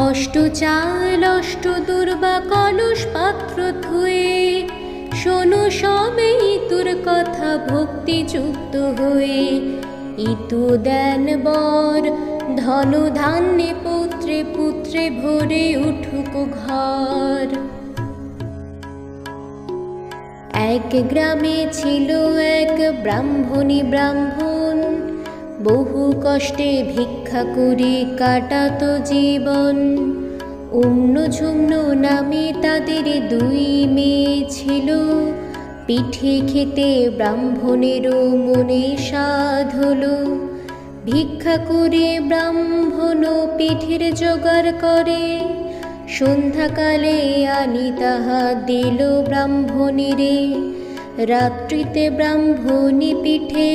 অষ্ট চাল অষ্ট দুর্বা কলস পাত্র ধুয়ে শোনো সবে ইতুর কথা ভক্তিযুক্ত হয়ে। ইতু দেন বর ধন ধান্যে পুত্রে পুত্রে ভরে উঠুক ঘর। এক গ্রামে ছিল এক ব্রাহ্মণী ব্রাহ্মণ, বহু কষ্টে ভিক্ষা করে কাটাত জীবন। অন্য ঝুম্ন নামে তাদের দুই মেয়ে ছিল, পিঠে খেতে ব্রাহ্মণেরও মনে সাধ হলো। ভিক্ষা করে ব্রাহ্মণ পিঠের জোগাড় করে, সন্ধ্যাকালে আনি তাহা দিল ব্রাহ্মণীরে। রাত্রিতে ব্রাহ্মণী পিঠে